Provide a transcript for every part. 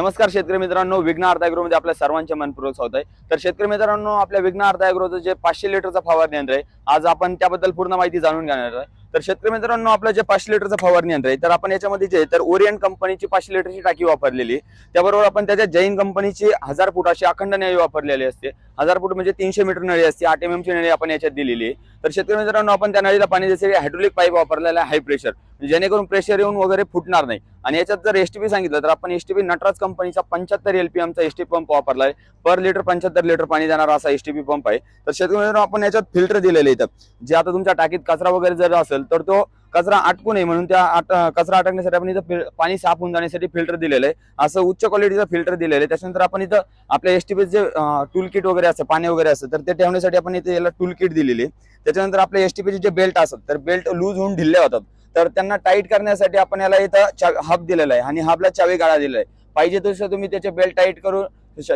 नमस्कार शेतकरी मित्रांनो, विघ्नहर्ता ॲग्रो मध्ये आपल्या सर्वांचे मनपूर्वक स्वागत आहे। तर शेतकरी मित्रांनो, आपल्या विघ्नहर्ता ॲग्रोचं जे 500 लिटरचा फवारणी यंत्र आहे, आज आपण त्याबद्दल पूर्ण माहिती जाणून घेणार आहे। तर शेतकरी मित्रांनो, आपलं जे 500 लिटरचं फवारणी यंत्र आहे, तर आपण याच्यामध्ये जे तर ओरियन कंपनीची 500 लिटरची टाकी वापरलेली, त्याबरोबर आपण त्याच्या जैन कंपनीची 1000 फुटाची अखंड नळी वापरलेली असते। 1000 फूट म्हणजे 300 मीटर नळी असते, 8 mm ची नळी आपण याच्यात दिलेली आहे। तर शेतकरी मित्रांनो, आपण त्या नळीला पाणी द्यायसाठी हायड्रोलिक पाईप वापरलेला आहे, हाय प्रेशर, जेणेकरून प्रेशर येऊन वगैरे फुटणार नाही। आणि याच्यात जर एसटीपी सांगितलं तर आपण एसटीपी नटराज कंपनीचा 75 LPM चा एसटीपी पंप वापरलाय। पर लिटर 75 लिटर पाणी देणारा असा एसटीपी पंप आहे। तर शेतकरी मित्रांनो, आपण याच्यात फिल्टर दिलेले आहेत, जे आता तुमच्या टाकीत कचरा वगैरे जर असेल तर तो कचरा अटकू नये म्हणून त्या कचरा अटकण्यासाठी आपण इथं पाणी साफ होऊन जाण्यासाठी फिल्टर दिलेलं आहे। असं उच्च क्वालिटीचं फिल्टर दिलेलं आहे। त्याच्यानंतर आपण इथं आपल्या एसटीपी जे टूल किट वगैरे असतं, पाणी वगैरे असतं, तर ते ठेवण्यासाठी आपण इथे याला टूल किट दिलेली आहे। त्याच्यानंतर आपल्या एसटीपीचे जे बेल्ट असतात, तर बेल्ट लूज होऊन ढिल्ले होतात, तर त्यांना टाईट करण्यासाठी आपण याला इथं हब दिलेला आहे आणि हबला चावी गाळा दिलेला आहे। पाहिजे तसं तुम्ही त्याचे बेल्ट टाईट करून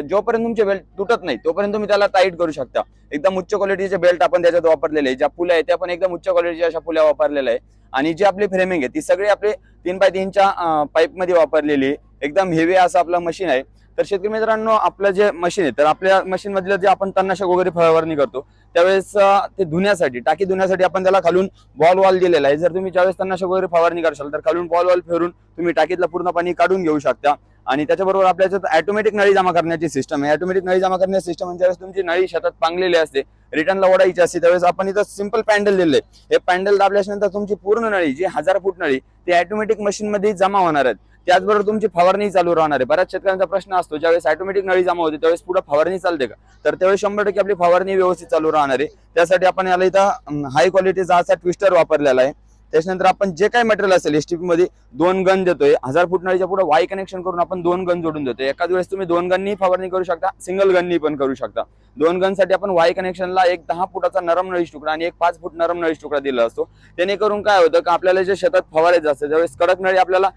जोपर्यंत तुमचे बेल्ट तुटत नाही तोपर्यंत तुम्ही त्याला टाईट करू शकता। एकदम उच्च क्वालिटीचे बेल्ट आपण त्याच्यात वापरलेले आहे। ज्या पुल्या आहेत त्या पण एकदम उच्च क्वालिटीच्या अशा पुल्या वापरलेल्या आहे। आणि जी आपली फ्रेमिंग आहे ती सगळी आपली 3x3च्या पाईप मध्ये वापरलेली, एकदम हेवी असं आपलं मशीन आहे। तर शेतकरी मित्रांनो, आपलं जे मशीन आहे, तर आपल्या मशीन मधलं जे आपण तणनाशक वगैरे फवारणी करतो त्यावेळेस ते धुण्यासाठी, टाकी धुण्यासाठी आपण त्याला खालून बॉल वॉल दिलेला आहे। जर तुम्ही ज्यावेळेस तणनाशक वगैरे फवारणी करशाल तर खालून बॉल वॉल फिरून तुम्ही टाकीतलं पूर्ण पाणी काढून घेऊ शकता। आणि त्याच्याबरोबर आपल्या याच्यात ऑटोमॅटिक नळी जमा करण्याची सिस्टम आहे। ऑटोमॅटिक नळी जमा करण्याची सिस्टम म्हणजे ज्यावेळेस तुमची नळी शेतात पांगलेली असते, रिटर्नला ओढायची असते, त्यावेळेस आपण इथं सिंपल पॅन्डल दिलेलं आहे। हे पॅन्डल दाबल्यानंतर तुमची पूर्ण नळी जी 1000 फूट नळी ती ऑटोमॅटिक मशीन मध्ये जमा होणार आहेत। त्याचबरोबर तुमची फवारणी चालू राहणार आहे। बऱ्याच शेतकऱ्यांचा प्रश्न असतो, ज्यावेळेस ऑटोमॅटिक नळी जमा होते त्यावेळेस पुढे फवारणी चालते का? तर त्यावेळेस 100% आपली फवारणी व्यवस्थित चालू राहणार आहे। त्यासाठी आपण याला इथं हाय क्वालिटीचा असा ट्विस्टर वापरलेला आहे। त्याच्यानंतर आपण जे काही मटेरियल असेल एसटीपी मध्ये 2 गन देतोय। 1000 फूट नळीच्या पुढे वाय कनेक्शन करून आपण 2 गन जोडून देतोय। एकाच वेळेस तुम्ही 2 गननी फवारणी करू शकता, सिंगल गननी पण करू शकता। 2 गन साठी आपण वाय कनेक्शनला एक 10 फुटाचा नरम नळीच तुकडा आणि एक 5 फूट नरम नळीच तुकडा दिला असतो। जेणेकरून काय होतं की आपल्याला जे शेतात फवारायचं असतं त्यावेळेस कडक नळी आपल्याला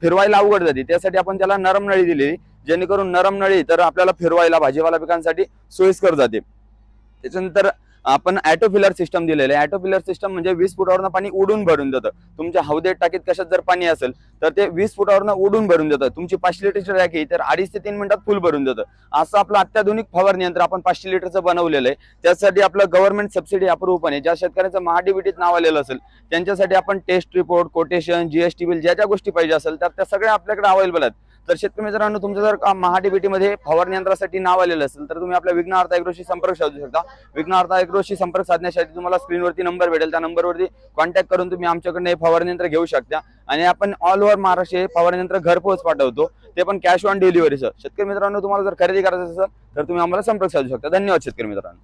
फिरवायला अवघड जाते, त्यासाठी आपण त्याला नरम नळी दिलेली, जेणेकरून नरम नळी तर आपल्याला फिरवायला भाजीपाला पिकांसाठी सोयीस्कर जाते। त्याच्यानंतर आपण ऑटो फिलर सिस्टम दिलेले आहे। ऑटो फिलर सिस्टम म्हणजे 20 फुटावरनं पाणी उडून भरून देतं। तुमच्या हौदेत टाकीत कशात जर पाणी असेल तर ते 20 फुटावरनं उडून भरून देतं। तुमची 500 लिटरची टाकी तर 2.5 ते 3 मिनिटात फुल भरून देतं। असं आपलं अत्याधुनिक फवारणी यंत्र आपण 500 लिटरचं बनवलेलं आहे। त्यासाठी आपलं गव्हर्नमेंट सबसिडी अप्रूव्ह पण आहे। ज्या शेतकऱ्यांचं महाडीबीटीत नाव आलेलं असेल त्यांच्यासाठी आपण test report, quotation, GST bill, ज्या ज्या गोष्टी पाहिजे असेल तर त्या सगळ्या आपल्याकडे अवेलेबल आहेत। तर शेतकरी मित्रांनो, तुमचं जर महाडीबीटी मध्ये फवारणी यंत्रासाठी नाव आलेलं असेल तर तुम्ही आपल्या विघ्नहर्ता ॲग्रोशी संपर्क साधू शकता। विघ्नहर्ता ॲग्रोशी संपर्क साधण्यासाठी तुम्हाला स्क्रीनवरती नंबर भेटेल, त्या नंबरवरती कॉन्टॅक्ट करून तुम्ही आमच्याकडून हे फवारणी यंत्र घेऊ शकता। आणि आपण ऑल ओव्हर महाराष्ट्र हे फवारणी यंत्र घरपोच पाठवतो, ते पण कॅश ऑन डिलिव्हरी। शेतकरी मित्रांनो, तुम्हाला जर खरेदी करायचं असेल तर तुम्ही आम्हाला संपर्क साधू शकता। धन्यवाद शेतकरी मित्रांनो।